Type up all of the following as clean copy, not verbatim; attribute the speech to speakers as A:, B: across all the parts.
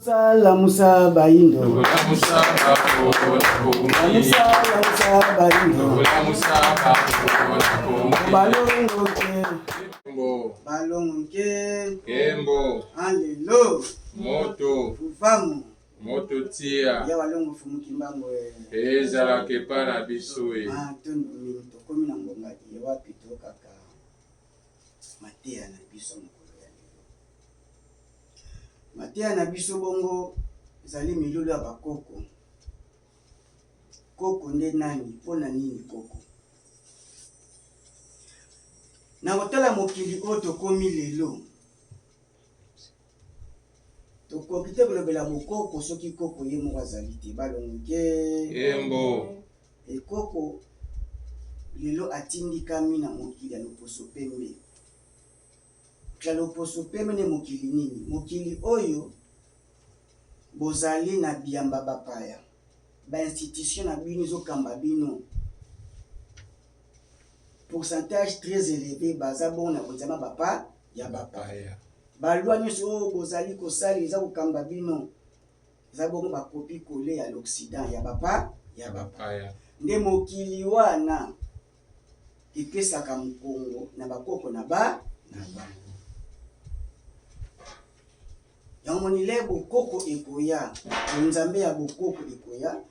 A: Sala Musa Baindo.
B: Musa Baindo.
A: Balongo
B: Kembo.
A: Alelo.
B: Moto.
A: Ufamu.
B: Moto tia.
A: Ya walongo fumuki mbango
B: ezala kepa na biso e.
A: Tondo mingi tokomi na ngonga ya wapi tokaka mateya na biso mokolo ya lelo. Mateya na biso bongo ezali milulu ya bakoko. Koko nde nani? Mpona nini koko? Na kotala mokili oyo tokomi lelo, tokoki te kolobela bokoko soki koko ye moko azali te. Balongo
B: Kembo.
A: Ekoko lelo atindikami na mokili ya loposo pembe. Ka loposo pembe ne mokili nini? Mokili oyo bozali na biyamba bapaya. Ba institution na bino ezokamba bino. Pourcentage très élevé baza bon na kozama bapa ya bapaya. Balwa nyonso oyo bozali kosali eza kokamba bino. Eza bongo bakopi kole ya l'Occident ya bapa ya bapaya. Nde mokili wana epesaka mokongo na bakoko na ba. Yango monile bokoko ekoya, nzambe ya bokoko ekoya,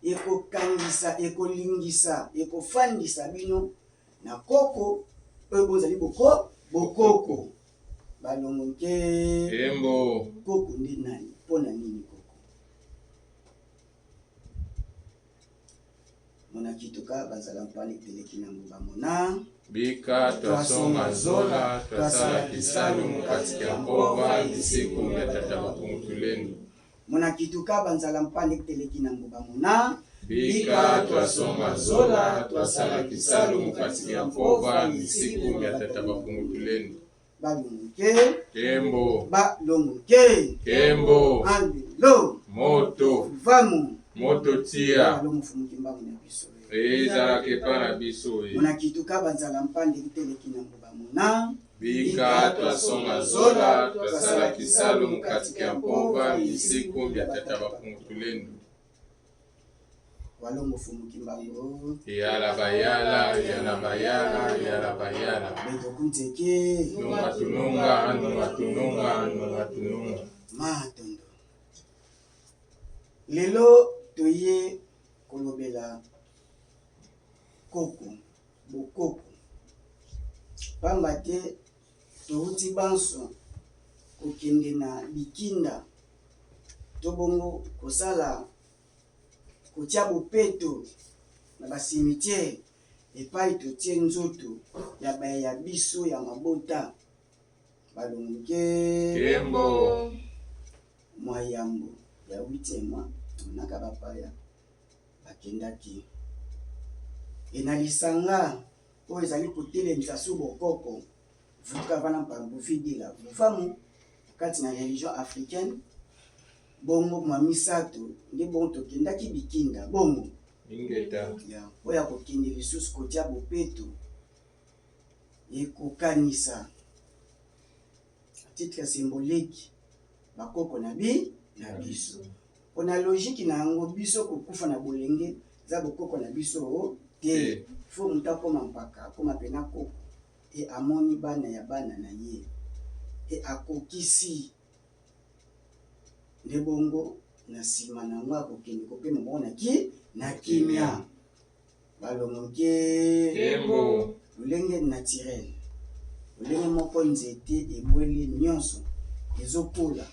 A: ekokangisa, ekolingisa, ekofandisa bino na koko oyo bozali bokoko. Balongo
B: Kembo.
A: Koko nde nani? Mpona nini koko? Mona kituka bazala mpani teleki na mbuba mona.
B: Bika twasonga zola twasala kisalu mukati ya mpova isiku ya tata bakungutuleni.
A: Mona kituka banzala mpani teleki na mbuba mona.
B: Bika twasonga zola twasala kisalu mukati ya mpova isiku ya tata bakungutuleni.
A: Balongo
B: Kembo.
A: Balongo
B: Kembo.
A: Alelo.
B: Moto.
A: Vamu.
B: Moto tia.
A: Balongo fumuki mbangu na biso.
B: ezala kepa na biso e.
A: Mona kituka banzala mpande teleki na mbuba mona.
B: Bika twasonga zola twasala kisalu mukati ya mpova isiku ya tata bakungutuleni.
A: Walongo fumuki mbangu.
B: Yala bayala, yala bayala, yala bayala.
A: Beto kunteke.
B: Nunga tununga, nunga tununga, nunga tununga.
A: Matondo. Lelo toye kolobela koko, bokoko. Pamba te touti banso kokende na bikinda. Tobongo kosala kotia bopeto na basimitiere epai totie nzoto ya baye ya biso ya mabota. Balongo
B: Kembo.
A: Mwayambo ya 8e mois naka bapaya bakendaki ena lisanga oyo ezali kotelemisa so bokoko vuka vana mpambufidila vufamu kati na religion africaine. Bongo mwa misato nde bongo tokendaki bikinda bongo
B: Ingeta.
A: oya kokende lisusu kotia bopeto ekokanisa titre symbolique bakoko na biso. Pona logique na yango biso kokufa na bolenge za bokoko na biso te. Fo muta koma mpaka koma pena koko e amoni bana ya bana na ye e akokisi nde bongo na sima na mwa kokende kopema mona na kimia. Balongo
B: Kembo.
A: lolenge naturel, lolenge moko nzete ebweli nyonso ezokola.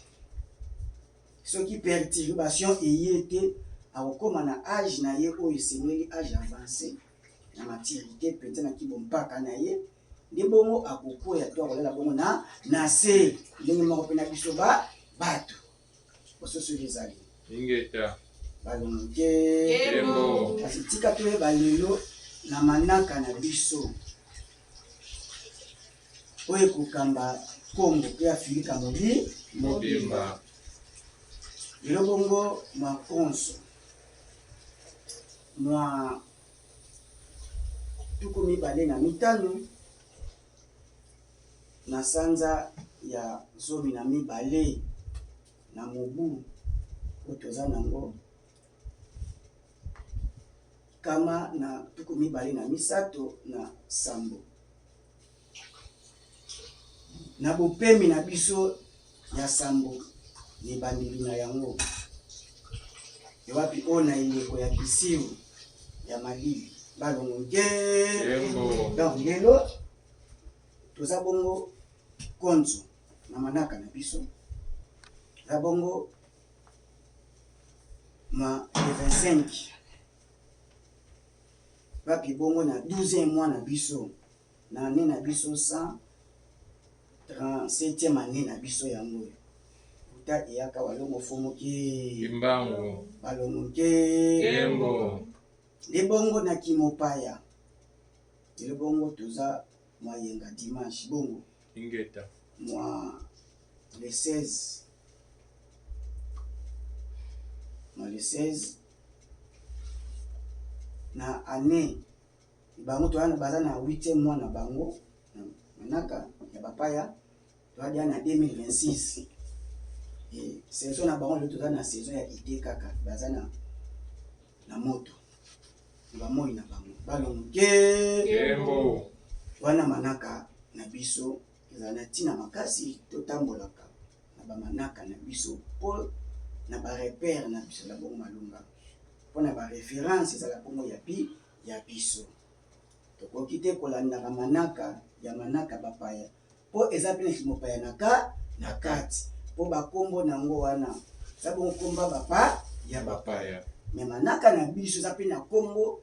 A: Soki perturbation eye te akokoma na âge na ye oyo esengeli âge avancé na maturité penza na kibompaka na ye nde bongo akokoya to akolela bongo na se ndenge moko mpe na biso bato bososo ezali
B: Ingeta.
A: balongo
B: Kembo.
A: kasi tika toyeba lelo na manaka na biso oyo ekokamba Kongo mpe Afrika
B: Mobimba.
A: lelo bongo mwa konso mwa 25 na sanza ya 12 na mobu otoza nango kama na tuku mibale na misato na sambo na bopemi na biso ya sambo ni bandeli na yango ewapi o na ileko ya kisiru ya malili balongo donc lelo toza bongo konzo na manaka na biso toza bongo ma 25 papi bongo na 12e mois na biso na année na biso 137e année na biso yango uta eyaka walongo fomoki
B: imbango
A: balongo
B: kembo
A: nde bongo na kimopaya le bongo toza moyenga dimanche bongo
B: ingeta
A: moi le 16 na année bango toana baza na 8e mois na bango manaka ya bapaya toadia na 2026 et saison na bango le toza na saison ya ide kaka baza na moto bamoi na bango balongo
B: kembo
A: wana manaka na biso ezala na ntina makasi totambolaka na bamanaka na biso mpo na barepere na biso la bongo malunga mpo na bareference ezala bongo ya biso tokoki te kolandaka manaka ya manaka bapaya mpo eza mpe na kimopaya na kati mpo bakombo nango wana eza bongo komba ya bapaya me manaka na biso eza mpe na kombo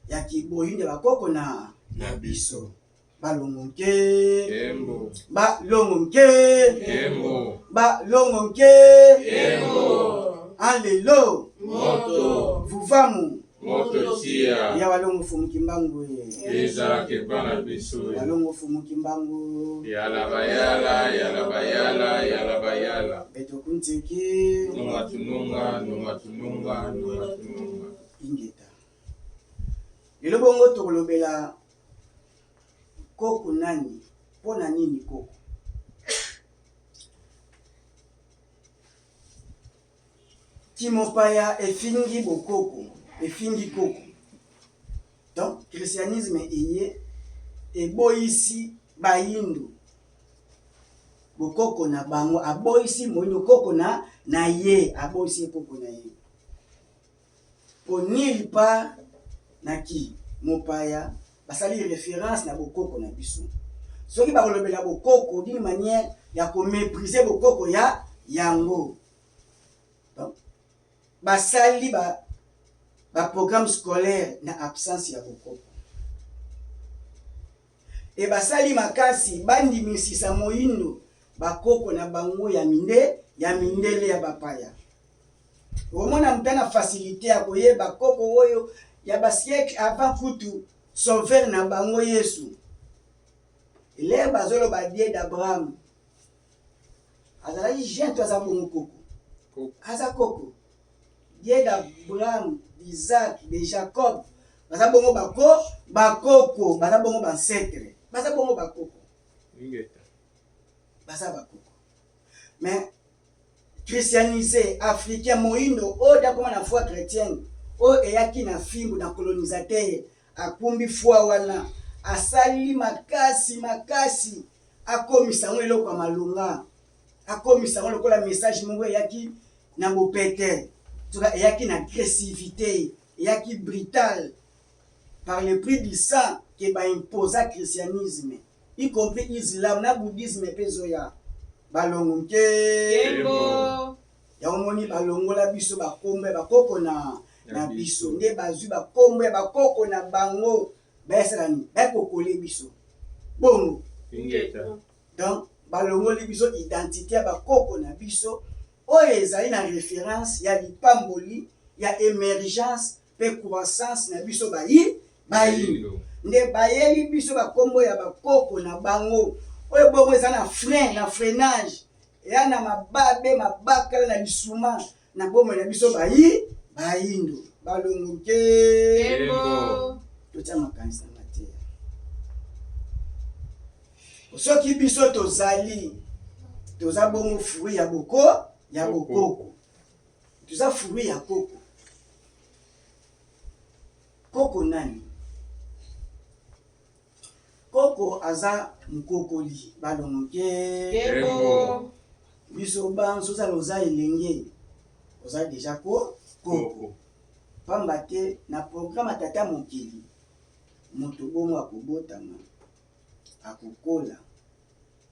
A: ya kiboyi nde bakoko na biso balongo
B: kembo
A: balongo
B: kembo
A: balongo
B: kembo
A: alelo
B: moto
A: vuvamu
B: moto tia
A: ya walongo fumuki mbangu
B: eza kepana biso
A: walongo fumuki mbangu
B: yala bayala
A: beto kuntiki
B: tununga
A: ingeta lelo bongo tokolobela koko nani mpona nini koko kimopaya efingi bokoko efingi koko donc christianisme eye eboyisi bayindu bokoko na bango aboyisi moyindo koko na ye aboyisi koko na ye po nil pa na ki mopaya basali référence na bokoko na biso soki bakolobela bokoko d'une manière ya komépriser bokoko ya yango donc basali programme scolaire na absence ya bokoko e basali makasi bandimisisa moyindo bakoko na bango ya mindele ya bapaya omona mutana facilité ya koyeba koko oyo ya basiècle avant kutu sauveur na bango Yesu ele bazoloba die d'Abraham azalaki jeune to aza bongo koko aza koko die d'Abraham d'Isaac de Jacob baza bongo bakoko baza bongo bancetre baza bongo bakoko baza bakoko mais christianisé africain moyindo oyo dakoma na foi chrétienne oyo eyaki na fimbu na colonisateur akumbi foi wana asali makasi akomisa ngo eloko ya malunga akomisa ngo lokola message moko eyaki na bopete toka eyaki na agressivité eyaki brutal par le prix du sang ke baimposa christianisme y compris islam na bouddhisme mpe ezoya balongo nkembo yango moni balongola biso bakombo ya bakoko na biso nde bazwi bakombo ya bakoko na bango baesalani bakokole biso bongo donc balongoli biso identité ya bakoko na biso oyo ezali na référence ya lipamboli ya émergence mpe croissance na biso bayindo nde bayeli biso bakombo ya bakoko na bango oyo bongo eza na frein na freinage eya na mababe mabakala na lisuma na bomoi na biso bayindo balongo nkembo totia makanisi na mateya soki biso toza bongo fruit ya bokoko. Toza fruit ya koko. Koko nani? Koko aza mukokoli. Balongoke. Biso banso za loza elenge. Oza déjà koko. Pamba te na programme tata mokili. Moto bongo akobotama. Akokola.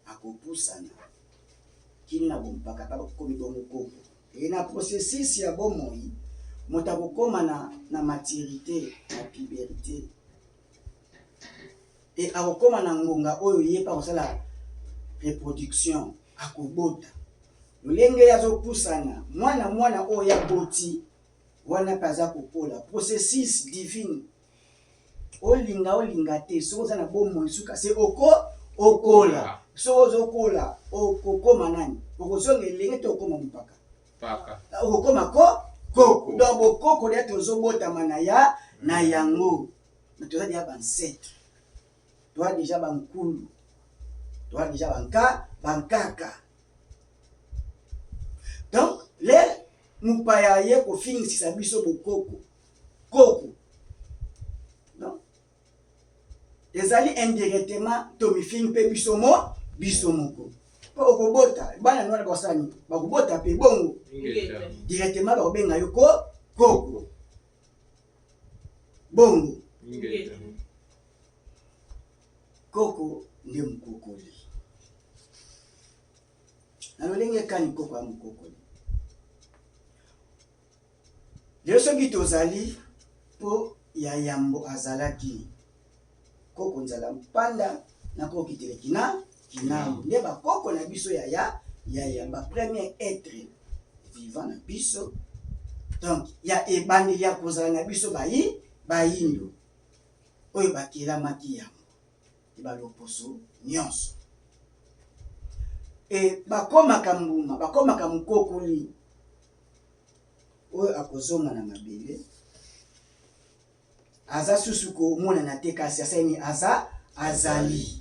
A: Akopusana. Kina bompaka pa komi bongo koko. Et na processus ya bomoi, moto akokoma na maturité, na puberté. Et akokoma na ngonga oyo ye pa kosala reproduction, akobota. Lolenge yazo pusana, mwana oyo ya boti, wana paza kokola. Processus divine. Olinga te, so za na bomoi suka se okola. So ozokola, okokoma nani? Okosonga elenge te okoma mpaka. Okokoma koko. Donc bokoko dia tozobotama na yango. Mais toza dia bancetre. Toi déjà bankulu. Toi déjà bankaka. Donc les mupaya ye ko fingisisa biso bokoko. Koko. Non. Ezali indirectement tomifing pe biso moko. Okobota bana nwana basani bakobota pe bongo directement bakobenga yo koko bongo koko nde mukokoli na lolenge kani koko ya mukokoli lelo soki tozali po ya yambo azalaki koko nzala mpanda na koko kitelekina kinambo nde bakoko na biso ya ba premier être vivant na biso. Donc ya ebandeli ya kozala na biso bayindo oyo bakelamaki yango ebaloposo nyonso e bakomaka mbuma bakomaka mukokoli oyo akozonga na mabele aza susu komonana te kasi asani azali.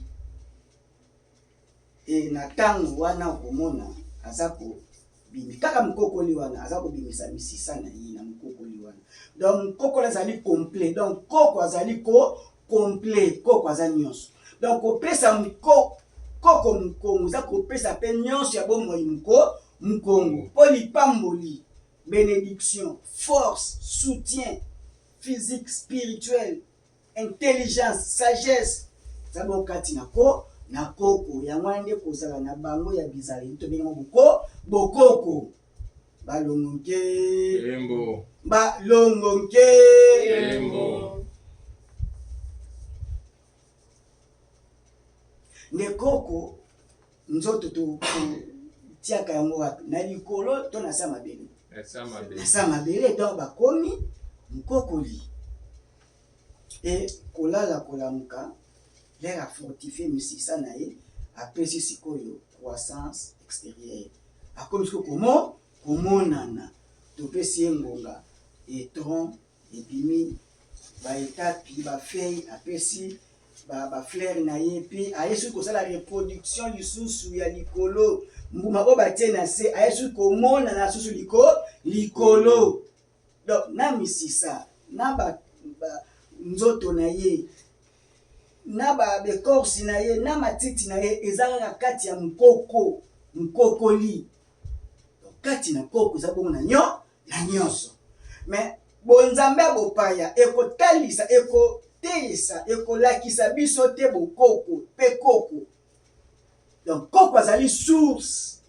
A: Et na tango wana okomona aza kobimi kaka mukokoli wana aza kobimisa misisa na ye na mukokoli wana. Donc mukokoli azali complet. Donc koko azali complet. Koko aza nyonso. Donc kopesa koko mukongo za kopesa pe nyonso ya bomoi mukongo. Polipamboli, bénédiction, force, soutien physique, spirituel, intelligence, sagesse. Ça bon kati na koko ya mwande kozala na bango ya bizali to benga bokoko balongoke embo ne koko nzoto to tiaka yango wapi na likolo to na sa mabele to bakomi mukokoli et kolala kolamuka l'air a fortifié misisa na ye apesi sikoyo croissance extérieure akomi siko komonana topesi ye ngonga etron ebimi baetapi bafeuille apesi bafleur na ye mpe aye soki kosala reproduction lisusu ya likolo mbuma oyo batie na se aye soki komonana susu likolo. Donc na misisa na nzoto na ye na bekorsi na ye na matiti na ye ezalaka kati ya mukokoli. Kati na koko eza bongo na nyonso. Mais bonzambe ya bopaya ekotalisa ekoteyisa ekolakisa biso te bokoko pe koko. Donc koko azali source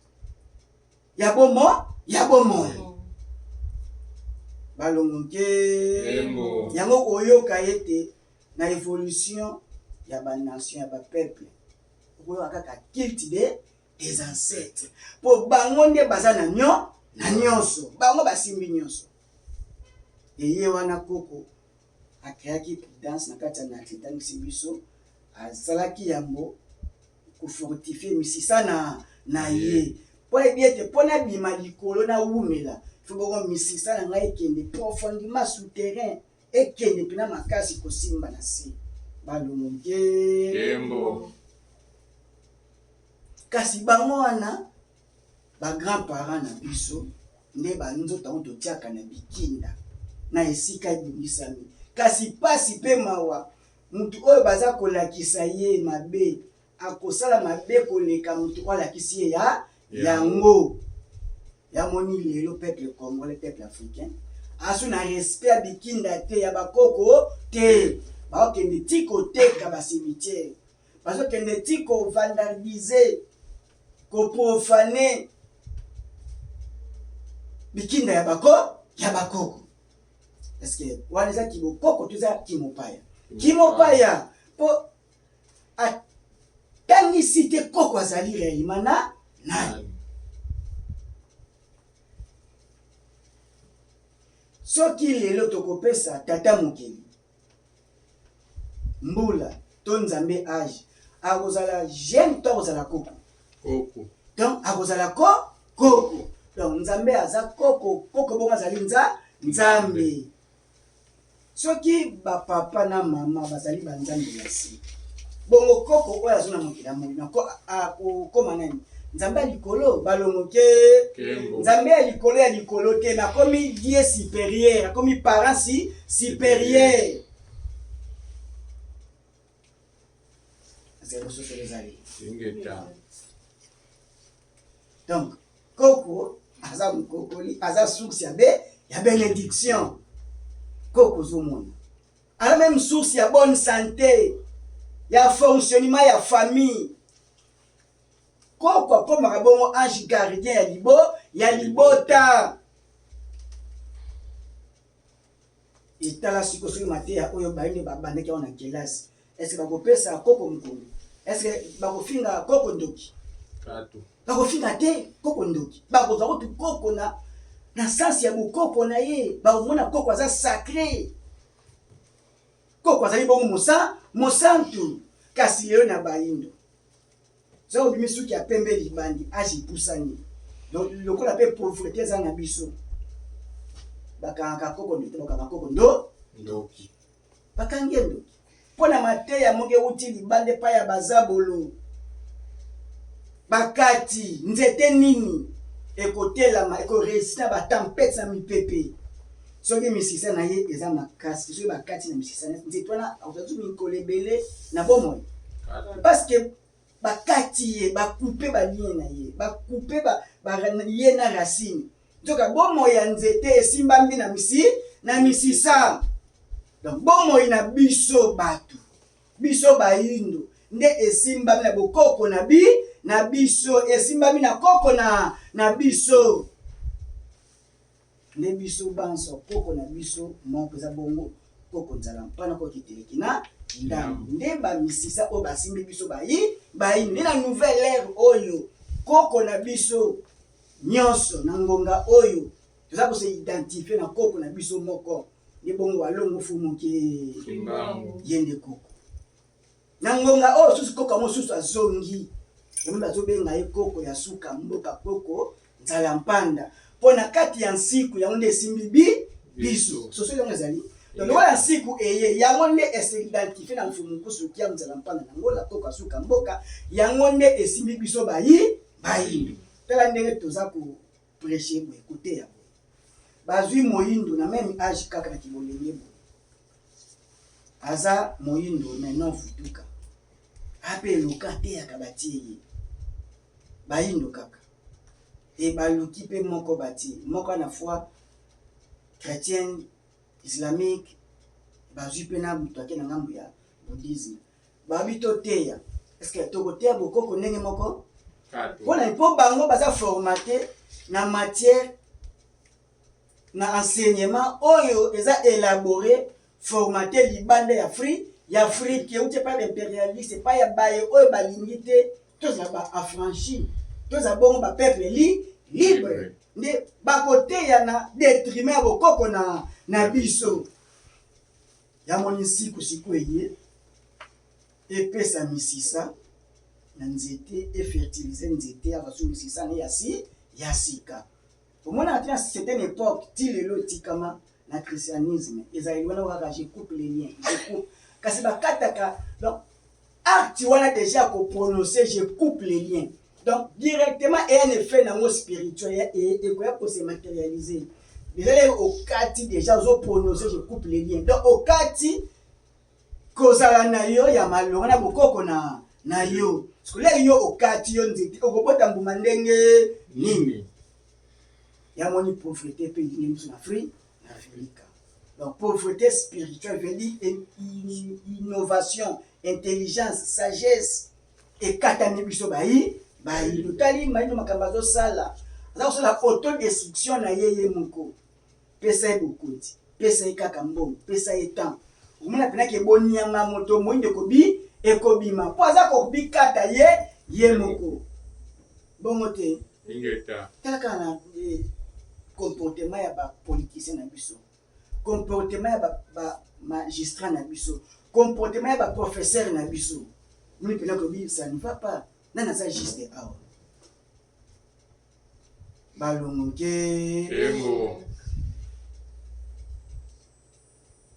A: ya bomoi balongoke yango oyoka ete na évolution ya ba nation ya ba peuple okoyoka kaka culte des ancêtres po bango nde baza na nyonso bango basimbi nyonso. Eye wana koko akreaki prudence na kati ya natitangisi biso azalaki yango kofortifie misisa na ye po ebi ete mpo na bima likolo na wumela fo bongo misisa na ngai ekende profondément souterrain ekende mpena makasi kosimba na se balongoke kasi bango wana ba grand-parents na biso nde ba nzoto totiaka na bikinda na esika ebongisami kasi pasi pe mawa mutu oyo baza kolakisa ye mabe akosala mabe koleka mutu oyo alakisi ye ya yango ya moni lelo peuple congolais peuple africain asu na respect ya bikinda te ya bakoko te baokende ti koteka basimitiere bazokende ti kovandalize koprofane bikinda ya bakoko eske wana eza kibokoko to eza kimopaya po atangisi te koko azali réellement na nani soki lelo tokopesa tata mokili mbula to nzambe age akozala jeune to akozala koko donc akozala koko donc nzambe aza koko bongo azali nzambe soki bapapa na mama bazali banzambe ya se bongo koko oyo azona mokili ya molina akokoma nani nzambe ya likolo balongoke nzambe ya likolo te nakomi die supérieur akomi parent supérieur donc koko aza mokokoli aza source ya bénédiction koko zomona ala même source ya bonne santé ya fonctionnement ya famille koko akomaka bongo ange gardien ya libota etala siko soki mateya oyo bayinde babandaki wana kelasi eske bakopesa koko mokolo eske bakofinga koko ndoki bakofinga te koko ndoki bakozwa kutu koko na sansi ya bokoko na ye bakomona koko aza sacré koko azali bongo mosantu kasi lelo na bayindo soki obimi suki ya pembe libandi age epusani donc lokola mpe pauvreté eza na biso bakangaka koko ndoki bakanga koko ndoki bakangi ndoki mpo na mateya moke euti libanda epai ya bazabolo bakati nzete nini ekotelama ekoresista batampete na mipepe soki misisa na ye eza makasi soki bakati na misisa nzete wana akozaki mikolo ebele na bomoi parce que bakati ye bakupe balie na ye bakupe ye na racine nzoka bomoi ya nzete esimbambi na misisa donc bomoi na biso bato biso bayindo nde esimbami na bokoko na biso esimbami na koko na biso nde biso banso koko na biso moko eza bongo koko nzala mpana kokiteleki na ndambo nde bamisisa oyo basimbi biso bayindo nde na nouvelle ère oyo koko na biso nyonso na ngonga oyo toza kose identifie na koko na biso moko nde bongo walongo fumuki ye nde koko na ngonga oyo susu koko mosusu azongi yango bazobenga ye koko ya suka mboka koko nzala mpanda mpo na kati ya nsiku yango nde esimbi biso soso yango ezali donc lokola nsiku eye yango nde esidentifie na mfumukusu kia nzala mpanda na ngola koko ya suka mboka yango nde esimbi biso bayindo tala ndenge toza kopreche boye kote ya boye bazwi moyindo na meme age kaka na kibolenge boye aza moyindo maintenant futuka ape eloka te yaka batie ye bayindo kaka e baluki mpe moko batie moko na foi chrétienne islamique bazwi mpe na moto ake na ngambo ya bouddhisme babi toteya eske tokoteya bokoko ndenge moko mpona mpo bango baza formate na matière na enseignement oyo eza élaboré formate libanda ya Afrique euti epai baimpérialiste epai ya baye oyo balingi te tozala baaffranchi tozala bongo bapeuple libre nde bakoteya na détriment ya bokoko na biso ya moni siku eye epesa misisa na nzete efertilize nzete abasu misisa ne ya sika omona ati na certaine époque ti lelo etikama na christianisme ezali wana kaka je coupe les liens kasi bakataka donc acte wana déjà koprononcer je coupe les liens Donc, directement, il y a un effet dans le spirituel et quoi pour se matérialiser. Déjà, au kati, déjà, aux prononcés, je coupe les liens. Donc, au kati, kozala na yo, ya malonga na bokoko na yo. Parce que là, yo au kati, yo nzete, okopota mbuma ndenge nini. Ya moni pauvreté, pays en Afrique. Donc, pauvreté spirituelle veut dire innovation, intelligence, sagesse. Et katani biso bayi lutali maino makambazo sala za la autodestruction na yeye moko pesa ebokoti pesa ekaka mbongo pesa etan omona pena ke bonianga moto moinde kobi ekobima po aza ko bikata ye moko bongo te
B: ingeta
A: kaka na comportement ya ba politicien na biso comportement ya ba magistrat na biso comportement ya ba professeur na biso. Nous que ça ne va pas. Non, ça juste out. Balonge.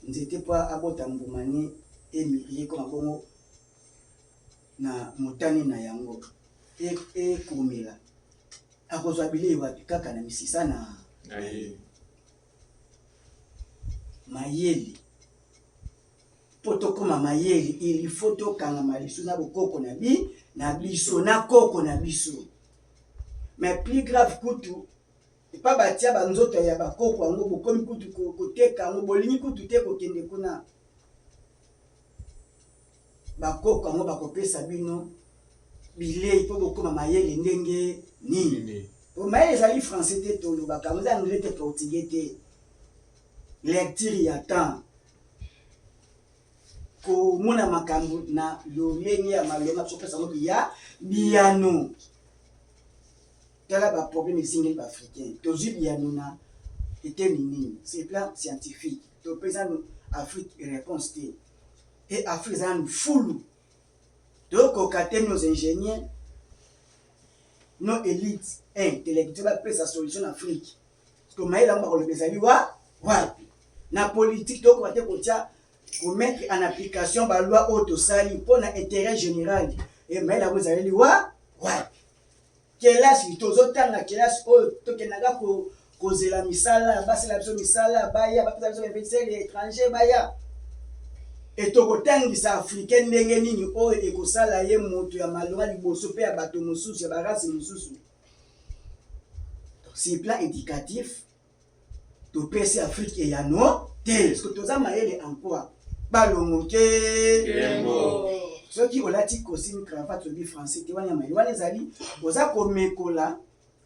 A: N'était pas à Botamboumani et Mirié comme Bongo na Motani na Yango et Komila. A cause de l'abili, kaka na misisa na Mayeli. Potokoma mayeli il faut tokanga malisu na bokoko na biso na koko na biso. Mais plus grave kutu pas batia banzoto ya bakoko yango bokomi kutu koteka yango bolingi kutu te kokende kuna bakoko yango bakopesa bino bilei po bokoma mayeli ndenge nini. Mayeli ezali français te tolobaka moza anglais te portugais te lecture ya temps ko mona makambo na lolenge ya malonga sopesa ngo ya biano tala ba problème single ba africain tozi biano na était nini c'est plan scientifique to pesa Afrique réponse té et Afrique ça nous full donc au caté nos ingénieurs nos élites intellectuels ba pesa solution en Afrique parce que maïla ba ko le bezali wa na politique to ko te ko tia pour mettre en application la loi autosali pour l'intérêt général. Et mais là vous allez voir, kelas tozotanga kelas o tokenaga ko kozela misala basi la biso misala baya ba biso investisseurs étrangers baya et tokotangisa africain ndenge nini o ekosala ye moto ya malonga liboso pe ya bato mosusu ya barasi mosusu. Donc c'est plan éducatif to pesi Afrique et ya no tel ce que toza mayele encore balongo ke ceux qui olati costume cravate bi français te wana mai wana ezali oza komekola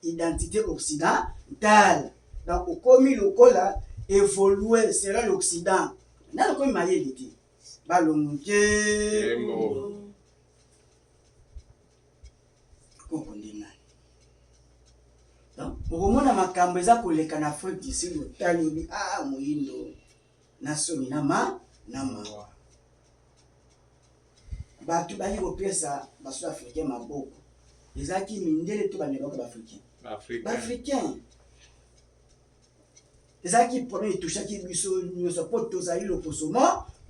A: identité occidentale donc okomi lokola évoluer selon l'occident na lokomi mayele te balongo ke kokondena donc okomona makambo eza koleka na Afrique du Sud otali moyindo nasoni na mawa bato bali kopesa baso africain maboko ezaki mindele to banebaka baafricain ezaki premier etushaki biso nyonso po tozali loposo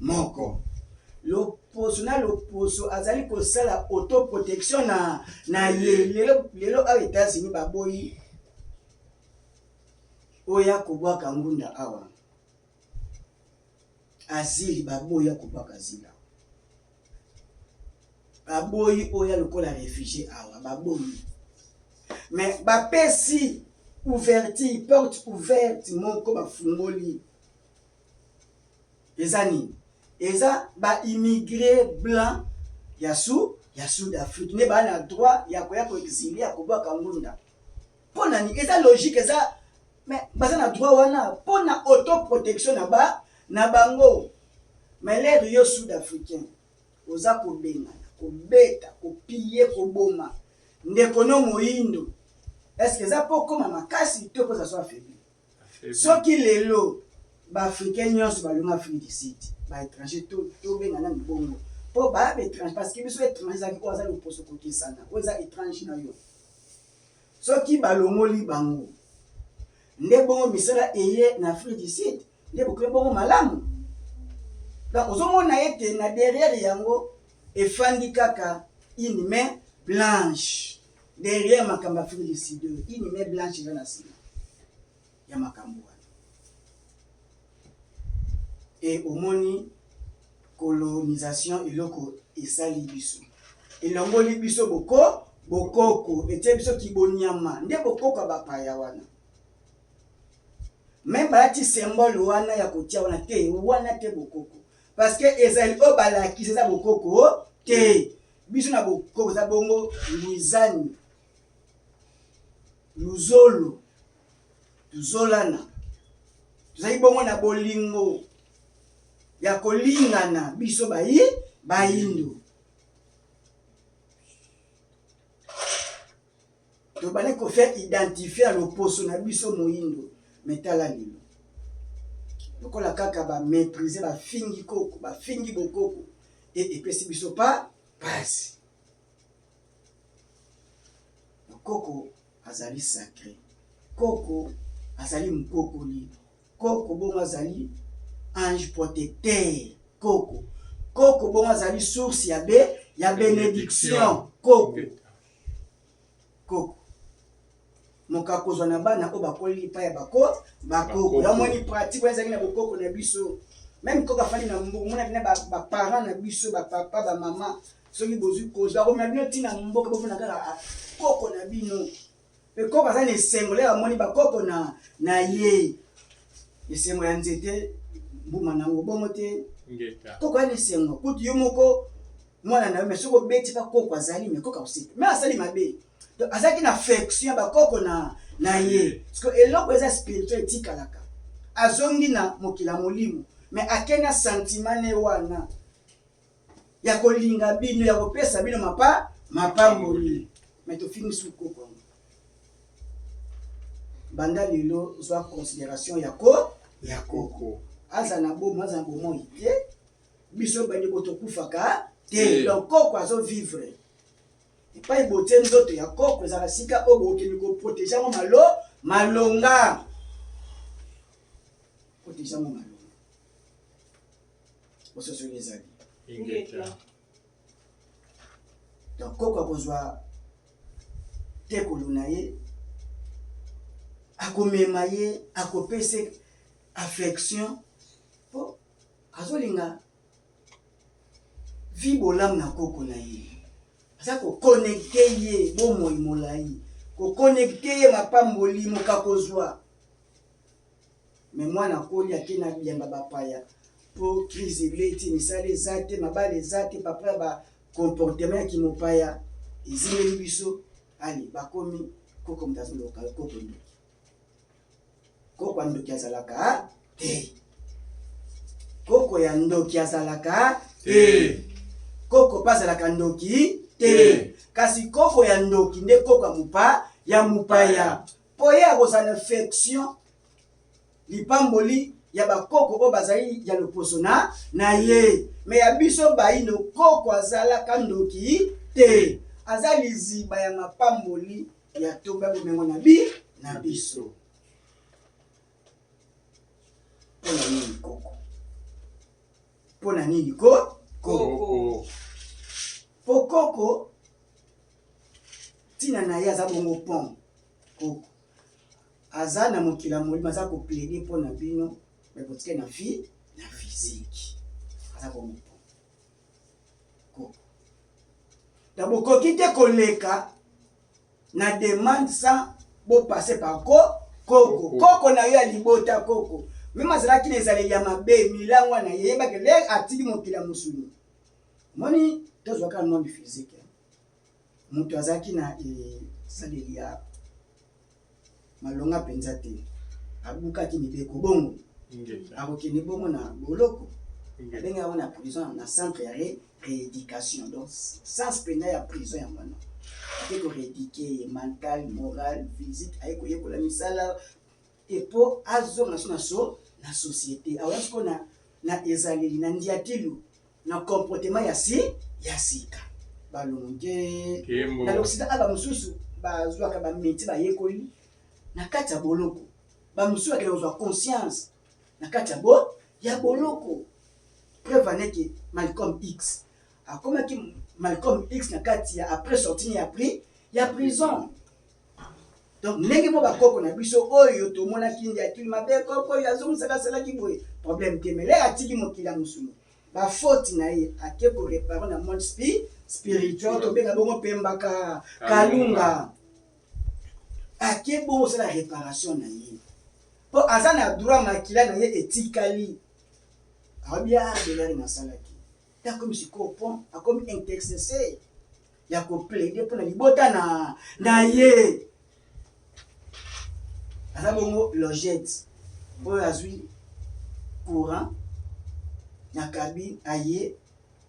A: moko loposo na loposo azali kosala autoprotection na ye lelo awa États-Unis baboyi oya kobwaka ngunda awa asili baboyi akobwaka asili baboyi oya lokola réfugié awa baboyi mais bapesi ouverture porte ouverte moko bafungoli eza nini eza baimmigré blanc ya Sud Afrique ne baa na droit ya koya koexile ya kobwaka ngunda mpo na nini eza logique eza mais baza na droit wana mpo na autoprotection na bango mais l'air yo sud-africain oza kobenga kobeta kopie koboma ndeko no moyindo est-ce que eza po koma makasi to po ça soit affaibli soki lelo baafricain nyonso balonga Afrique du Sud baétranger to benga na mbongo po baétranger parce que biso étranger ezalaki oyo aza loposo kokesana oyo eza étranger na yo soki balongoli bango nde bongo misala eye na Afrique du Sud nde bokomi bongo malamu donc ozomona ete na derrière yango efandi kaka une main blanche derrière makambo Afrique du Sud une main blanche eza na nsima ya makambo wana. Et omoni colonisation eloko esali biso elongoli biso bokoko etie biso kibonyama nde bokoko ya bapaya wana. Même balati symbole wana ya kotia wana te bokoko parce que ezali oyo balakisi eza bokoko te. Biso na bokoko eza bongo luizani luzolo tuzolana tozali bongo na bolingo ya kolingana biso bayindo. Tobane kofaire identifier loposo na biso moyindo metala lelo lokola kaka bamépriser bafingi koko bafingi bokoko epesi biso pasi. Koko azali sacré, koko azali mukokoli, koko bongo azali ange protecteur, koko bongo azali source ya bénédiction. Koko moka kozwa na bana oyo bakoli pa ya bakoko yamoni pratique oyo ezali na bokoko na biso. Même koko afandi na mboka mona bina baparent na biso bapapa bamama soki bozwi kozwa bakomela bino ntina mboka bofuna kaka koko na bino. Mpe koko aza na esengo lelo amoni bakoko na ye esengo ya nzete mbuma nango bongo te. Koko aza na esengo kutu yo moko mwana na yo mais soki obeti pa koko azali mais koko aosika mais asali mabe. Donc azalaki na affection ya bakoko na ye parce que eloko eza spirituel etikalaka azongi na mokila molimo mais akei na sentiment ne wana ya kolinga bino ya kopesa bino mapamboli mais tofinisi koko banda lelo zwa considération ya koko aza na bomoi te biso bandi kotokufaka te. Donc koko azo vivre epai botie nzoto ya koko ezala sika oyo bokende koprotege yango malonga protege yango malonga ososoli ezali. Donc koko akozwa tekolo na ye akomema ye akopesa affection po azolinga vi bolamu na koko na ye. Aza kokonekte ye bomoi molai kokonekte ye mapamboli moka kozwa. Me mwana koli ake na biyamba bapaya po crise ebeti misala eza te mabala eza te papa ba comportement ya kimopaya ezingeli biso ali bakomi koko moto azoloka koko ndoki koko ya ndoki azalaka te. Koko ya ndoki azalaka te. Koko pa azalaka ndoki te. Kasi koko ya ndoki nde koko ya mupaya po ye akozala affection lipamboli ya bakoko oyo bazali ya loposo na ye. Me ya biso bayino koko azalaka ndoki te aza liziba ya mapamboli ya toba bomengo na biso. Pona nini koko? Pona nini koko? Po koko tina na ye aza bongo pont. Koko aza na mokila molimo aza koplede mpona bino bakotike na physique aza bongo pont. Koko na bokoki te koleka na demande sans bopase par koko. Koko na yo ya libota koko meme azalaki na ezaleli ya mabe milango wana yeyebake le atiki mokila mosuni moni tozwaka nombre physique moto azalaki na esaleli ya malonga mpenza te abukaki mibeko bongo akokende bongo na boloko abenge yango na prison na centre ya rééducation. Donc sens pena ya prison ya mwana ake korééduke mental moral physique aye koyekola misala epo azonga so na société awona siko na ezaleli na ndiatilu na comportement ya sika balonge na l'Occident aba mosusu bazwaka bameti bayekoli na kati ya boloko bamosusu akende kozwa conscience na kati ya boloko. Preuve Malcolm X akomaki Malcolm X na kati ya après sorti ya ya prison. Donc ndenge po bakoko na biso oyo tomonaki ndi atuli mabe koko oyo azongisalaki boye problème te, mais le atiki mokili ya mosusu bafaute na ye ake korepare na monde spirituel tobenga bongo pembaka kalunga ake bongo osala réparation na ye mpo aza na droit makila na ye etikali abia belari nasalaki te akomi sikoyo pon akomi intercesseur ya koplaide mpona libota na ye aza bongo logette oyo azwi courant na kabine aye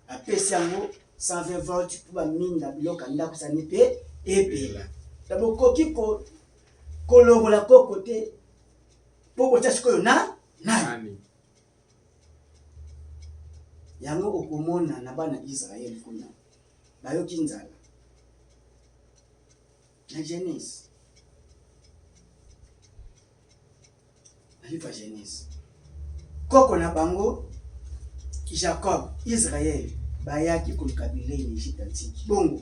A: apesi yango 120 volt mpo baminda biloko ya ndako esani mpe epela na bokoki kolongola koko te mpo botia sikoyo nani yango okomona na bana Israel kuna bayoki nzala na Genèse livre Genèse koko na bango Jacob Israel bayaki koluka bilei na Egypte antiki bongo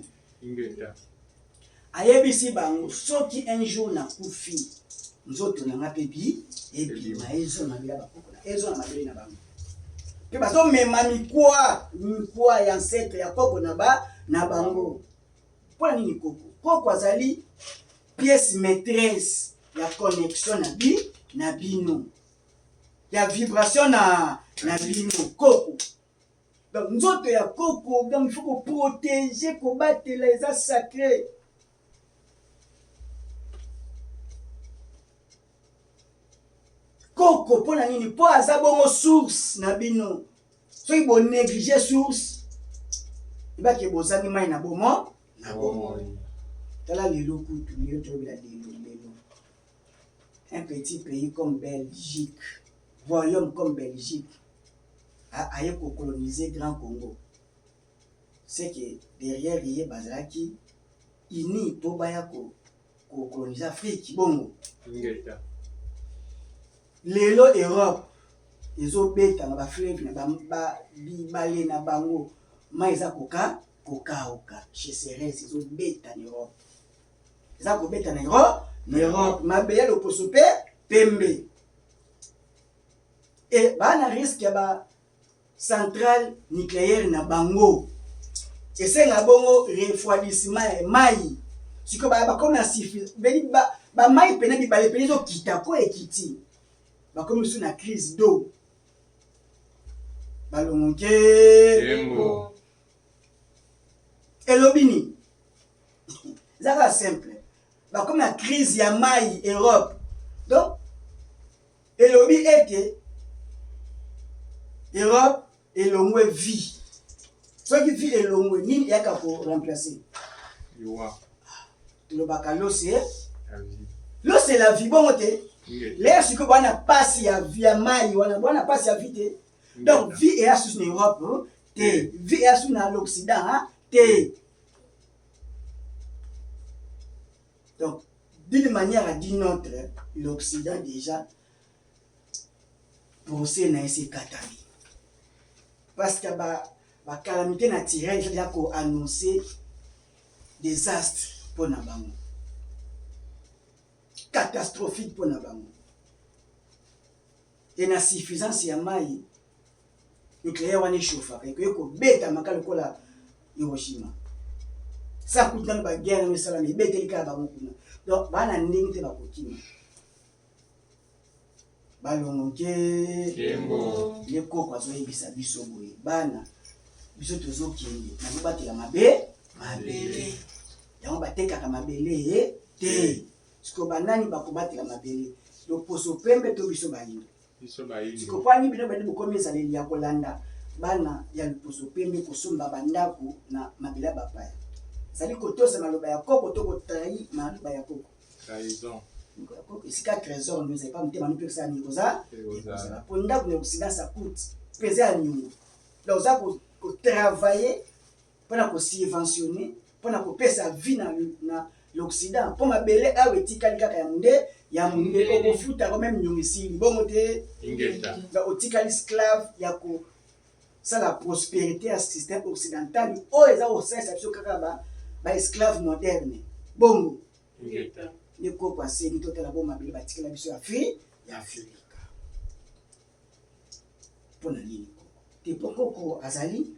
A: ayebisi bango soki un jour nakufi nzoto nanga mpe ebima ezo na bila bakoko na ezo na mabele na bango mpe bazomema mikwa ya ancêtre ya koko na bango mpona nini koko azali pièce maîtresse ya connexion na bino ya vibration na bino koko. Donc nzoto ya koko donc il faut ko protéger ko batela eza sacré. Koko pona nini po aza bongo source na bino. Soki bo négliger source iba ke bozami mai na bomo na bomo. Tala lelo kutu lelo to bila lelo. Un petit pays comme Belgique, royaume comme Belgique, a colonisé Grand Congo. C'est que derrière il y a Bazalaki, ini to baya coloniser Afrique bongo. Lelo Europe, ils ont beta na ba fleuve na ba bibale na bango, maiza koka chez Ceres ils ont beta en Europe. Ils ont beta en Europe, mabaya le posope pembe. Et bana risque ya ba centrale nucléaire na bango. Et c'est na bongo refroidissement mai. Siko ba comme suffisant. Beli ba mai pena bi bale pena zo kita ko ekiti. Ba comme sur na crise d'eau. Balonge
B: Tembo.
A: Elobini. Zaka simple. Ba comme la crise ya mai Europe. Donc elobi ete Europe elongwe vie. Ce qui vit elongwe nini yaka ko remplacer.
B: Yoa.
A: Le bacalo c'est
B: La vie.
A: l'eau c'est la vie bon te. L'air ce que bana passe ya vie mai wana bana passe ya vie te. Donc vie est sous l'Europe te. Vie est sous l'Occident te. Donc d'une manière à d'une autre, l'Occident déjà procède à ces catastrophes. Parce que la calamité naturelle, il y a annoncer désastre pour Nabango. Catastrophique pour Nabango. Et la suffisance de maï nucléaire on est chauffé. Et que ko beta makalo kola Hiroshima. Ça coûte dans la guerre mais ça la beta lika ba mokuna. Donc bana ndenge te ba kokima. Balonge
B: Tembo.
A: les koko azoyebisa biso boye bana biso tozokende na kobatela mabele yango batekaka mabele te siko banani bakobatela mabele loposo pembe to biso bayindo siko kwani bino bali bokomi ezaleli ya kolanda bana ya loposo pembe kosomba bandako na mabele bapaya ezali kotosa maloba ya koko to kotrahi maloba ya koko
B: Trahison.
A: Esika trésor nous n'est pas monté manu pe ça ni koza pour ndako na Occident ça coûte peser à nyungu donc ça ko travailler pour na ko subventionner pour na ko pesa vie na l'Occident pour mabele a wetikali kaka ya munde o futa quand même nyungu si bongo te
B: Ingeta.
A: za otikali esclave ya ko ça la prospérité à système occidental o eza au sein ça biso kaka ba esclave moderne bongo
B: Ingeta.
A: ne koko asengi totala bo mabele batikela biso ya Afrika mpona nini koko te po koko azali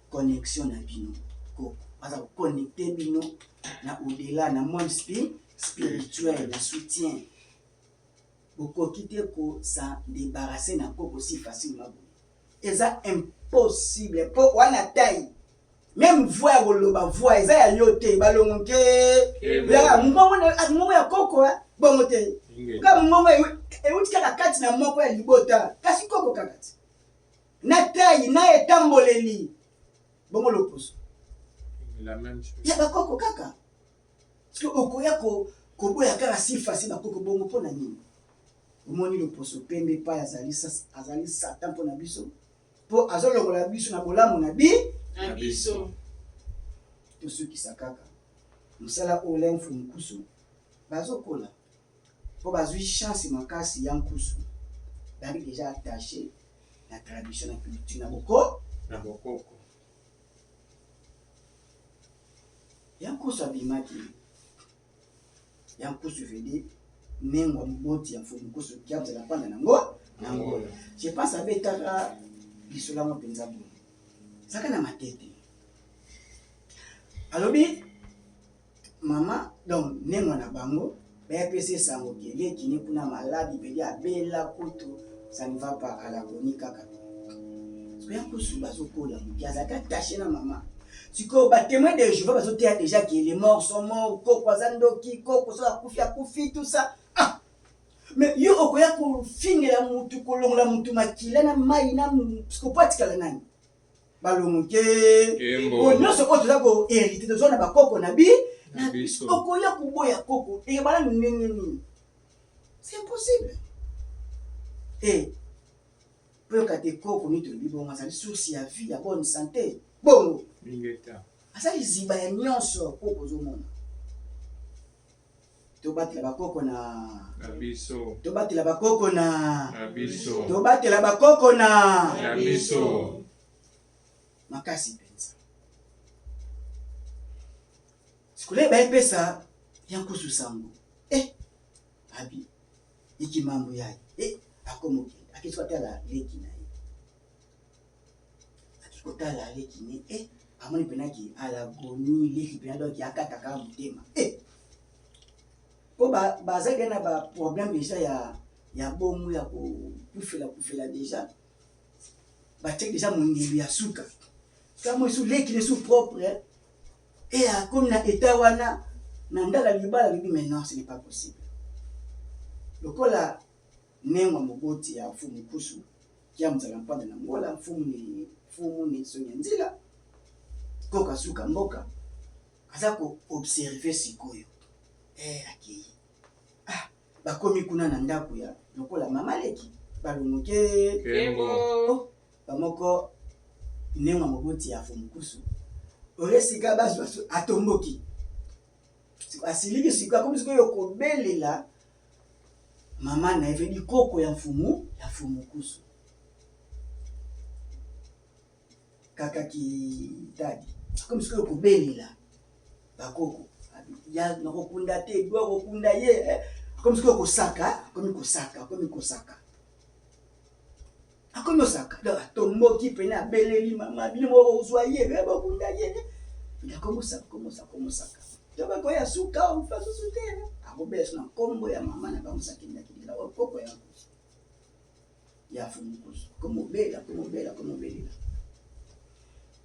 A: connexion na bino koko aza connecter bino na au-delà na monde spirituel na soutien bokoki te ko sa débarrasser na koko si facilement eza impossible po wana taille même voix ya koloba voix eza ya yo te balongo ke ya mbongo ya koko bongo te ka mbongo euti kaka kati na moko ya libota kasi koko kakati na taille na etamboleli bongo loposo
B: La même chose.
A: ya bakoko kaka parce que okoya koboya kaka si facile bakoko bongo mpona nini omoni loposo pembe pa azali satan mpona biso mpo azolongola biso na bolamu na
B: biso
A: tosukisa kaka mosala oyo la mfu mokusu bazokola mpo bazwi chance makasi ya nkusu bari déjà attaché na tradition na culture na
B: bokoko
A: ya nkusu abimaki ya nkusu vede nengwa moboti ya mfu mokusu kiabzala panda nango je pense abetaka bisolango mpenza boye saka na matete alobi mama donc nengwa na bango bayapesa esango ke lekini kuna maladi pedi abela kutu ça ne va pas à l'agonie kaka soya kusu bazokola moki azalaki attaché na mama sikoyo batémoin de Jéhovah bazoteya déjà ke les morts sont morts koko aza ndoki koko so akufi tout ça ah mais yo okoya kofingela mutu kolongola mutu makila na mai na sikopo atikala nani balongo ke nyonso oyo toza kohérité tozwa na bakoko na biso okoya koboya koko eyebala ndenge nini c'est impossible po yoka te koko nini tolobi bongo azali source ya vie ya bonne santé bongo azali ziba ya nyonso koko ozomona tobatela bakoko na
B: biso
A: tobatela bakoko na biso tobatela bakoko na
B: biso
A: makasi mpenza sikule bayepesa ya nkusu sango abi iki mambo yaye akomokende akiswatala leki na ye akikotala leki ne amoni penaki alagoni leki pena doki akataka motema po bazalaki na baproblème déjà ya bomu ya kufela déjà batiaki déjà mongeli ya suka kamo esu leki ne su propre akomi na état wana na ndala libala bibi mais non ce n'est pas possible lokola nengwa moboti ya mfumu kusu kia mzala mpanda na ngola mfumu ni sonya nzila koka suka mboka aza ko observer sikoyo akei bakomi kuna na ndako ya lokola mama leki balongo ke bamoko nengwa moboti ya mfumu kusu oresika baso atomboki asiliki sikoyo akomi sikoyo kobelela mama na evedi koko ya mfumu kusu kaka kitadi akomi sikoyo kobelela bakoko ya nakokunda te dwa kokunda ye akomi sikoyo kosaka akomi osaka donc atomboki pene abeleli mama bino moko ozwa ye bakunda ye akomosaka to bakoya suka omfasusu te akobela na nkombo ya mama na bamusakindakindela okoko ya nkusu ya fumukusu komobela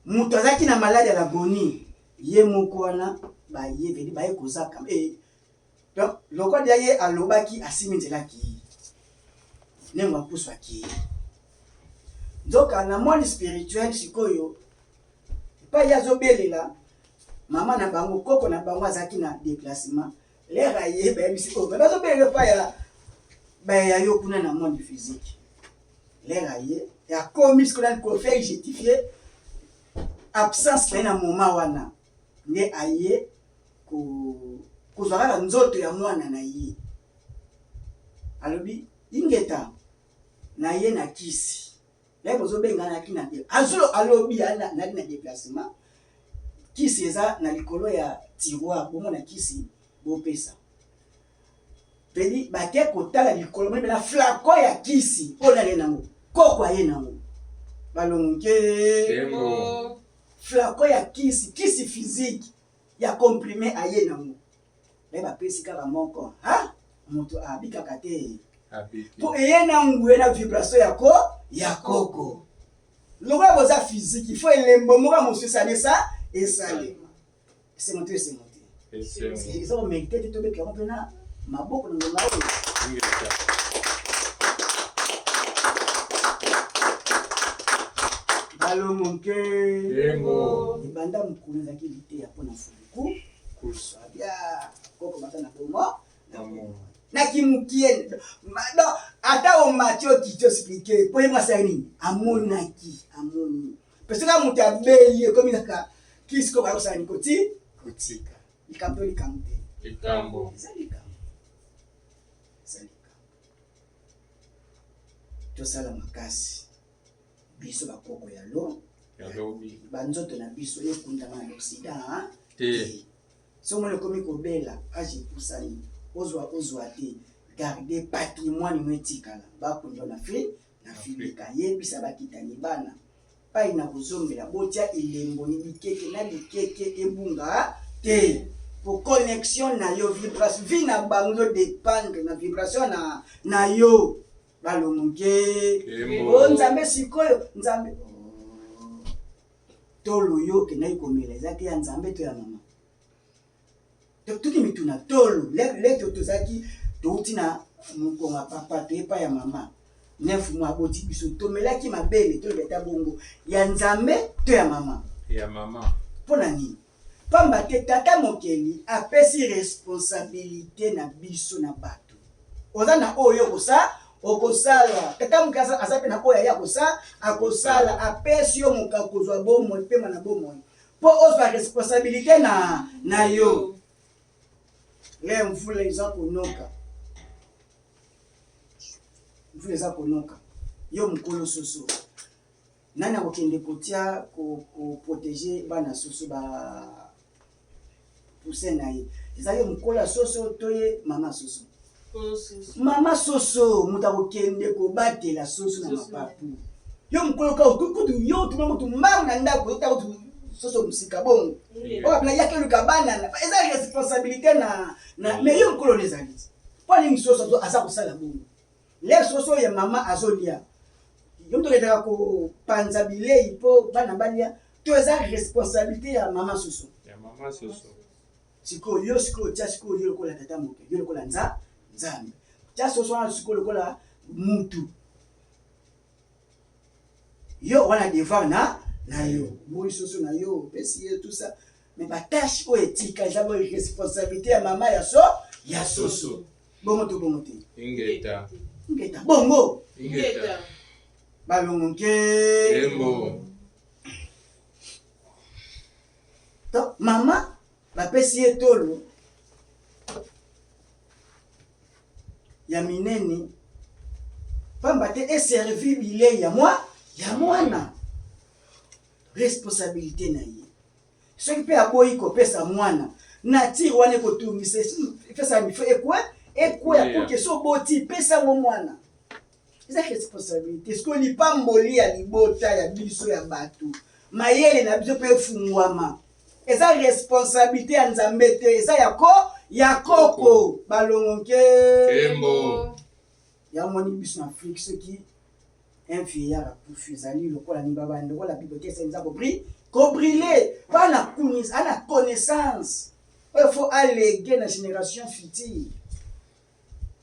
A: moto azalaki na maladi ya lagoni ye moko wana bayeveli baye kozaka donc lokola dia ye alobaki asimi nzelaki nengo akusu aki nzoka na monde spirituel sikoyo epai ye azobelela mama na bango koko na bango azalaki na déplacement lera ye bayebisi oyo bazobelela epai ya yo kuna na monde physique lera ye akomi sikoyo kofaire justifier absence naye na moma wana nde aye kozwa kaka nzoto ya mwana na ye alobi ingeta na ye na kisi naye bozobenga naki na azolo alobi naki na déplacement kisi eza na likolo ya tiroir bongo na kisi bopesa pedi bake kotala likolo moni na flacon ya kisi oyo nale nango koko aye nango balonge flacon ya kisi physique ya comprimé aye nango naye bapesi kaka moko moto abikaka te po eye na nguye na vibration ya koko lokola boza physique il faut elembo moko mosusu esalema esengo te eza komedite te tobetela mpena maboko na ngonga oyo balongo nke ebanda mokolo ezalaki liteya mpona fuluku abia koko bata na bongo nakimukie ata omati okiti osplike po ye mwasala nini amoni parce que moto abeli ekomi kaka kisiko bayosala ni kotika likambo te eza likambo tosala makasi biso bakoko ya lobi banzoto na biso ekundama na l'Occident te so mona ekomi kobela age epusani ozwa te garder patrimoine mo etikala bakunda na Afrika yebisa bakitani bana pai na kozombela botia elembo ni bikeke na bikeke ebunga te pour connexion na yo vibration vie na bango dépendre na vibration na yo balonge nzambe sikoyo nzambe tolo yo ke na ikomela ezaki ya nzambe to ya mama tuki mituna tolo leto tozaki touti na mukonga papa tepa ya mama 9 mois boti biso tomelaki mabele to beta bongo ya nzambe to ya mama pona nini pamba te tata mokeli apesi responsabilité na biso na bato oza na oyo okosala tata mokasa azape na oyo ya akosala apesi yo mokakozwa bomo pema na bomo po ozwa responsabilité na yo le mvula eza konoka yo mokolo soso nani akokende kotia koprotéger bana soso ba poussin na ye eza yo mokolo ya soso to ye mama soso moto akokende kobatela soso na mapapu yo mokolo ka okutu yo tuma motu mbangu na ndako yota soso musika bongo oyo apela yake luka bana eza responsabilité na mais yo mokolo nezali po nini soso aza kosala bongo le soso ya mama azolia yo mto ketaka kopanza bilei po bana balia to eza responsabilité ya mama soso sikoyo tia sikoyo yo lokola tata moke yo lokola nzambe tia soso wana sikoyo lokola mutu yo wana devoir na yo boyi soso na yo pesi ye tout ça mais batache oyo etika eza boyi responsabilité ya mama ya soso bongo to bongo te ngeta bongo balongo nke to mama bapesi ye tolo ya minene pamba te eservi bilei ya mwana responsabilité na ye soki mpe aboyi kopesa mwana na tiri wana ekotungisa epesa mifo ekweya poke so boti pesa mo mwana eza responsabilité siko lipamboli ya libota ya biso ya bato mayele na biso mpe efungwama eza responsabilité ya nzambe te eza ya koko balongo nke ya moni biso na Afrique soki un vieillard akufi ezali lokola nimba bande lokola bibliothèque esenza kobrile bana kunis ana connaissance oyo faut alléguer na génération future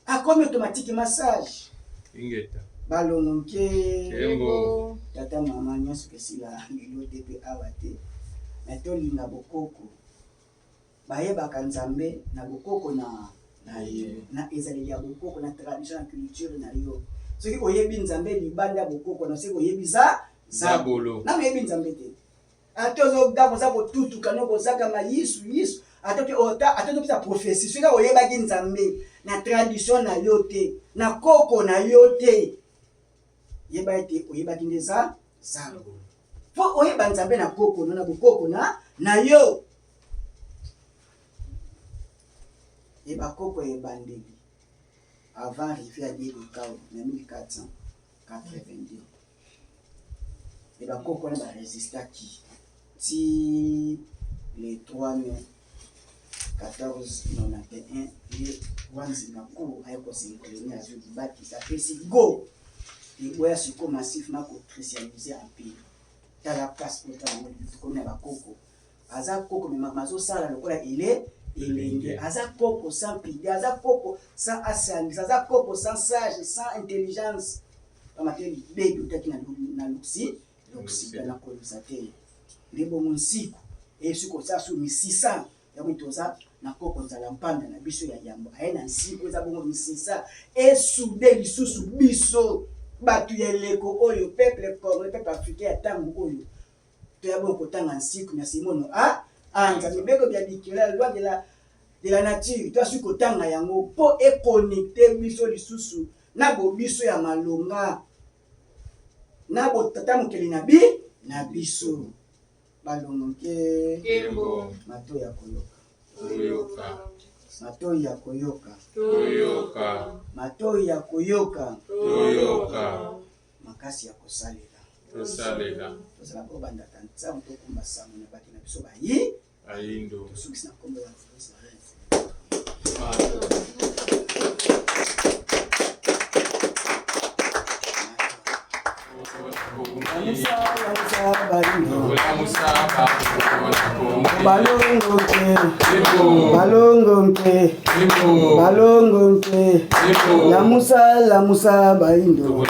A: akomi automatiquement sage balongo nke tata mama nyonso kesila lelo te mpe awa te me tolinga bokoko bayebaka nzambe na bokoko na ezaleli ya bokoko na tradition na culture na yo soki oyebi nzambe libanda bokoko na soki oyebi zabolo na oyebi nzambe te ate ozogako oza kotutuka no kozaka mayisu ate topesa prophétie soki oyebaki nzambe na tradition na yo te na koko na yo te yeba ete oyebaki nde zabolo po oyeba nzambe na koko na bokoko na yo et bakoko e bandeli avant arrivé à Diego-Kao en 1482 et bakoko na ba résister qui si le 3 mai 1491 le wanzima ko ayeko singoleni azu dibaki ça fait si go et ouais c'est comme massif na ko christianiser un pays tala place pour tala comme na bakoko aza koko me mazo sala lokola ile elenge aza koko sans pide aza koko sans ascendance aza koko sans sage sans intelligence amateli bedo taki na luxi na colonisateur ndebo monsiko et suko sa su misisa ya kuitoza na koko nzala mpanda na biso ya yambo ayena nsiko eza bongo misisa esude lisusu biso batu ya leko oyo peuple congolais peuple africain ya tango oyo to ya bongo tanga nsiko na simono anga mibeko bya bikela loi de la nature to suko tanga yango po e connecter biso lisusu na bo biso ya malonga na bo tata mokeli na biso balongoke
B: Kembo.
A: mato ya koyoka
B: Toyoka.
A: mato ya koyoka
B: Toyoka.
A: mato ya koyoka
B: Toyoka.
A: makasi ya kosalela
B: Tosalela.
A: tozala po bandaka nzambe tokumba sango na baki na biso bayi
B: Aindo.
A: tosukisi na kombo ya balongo mpe la musa baindo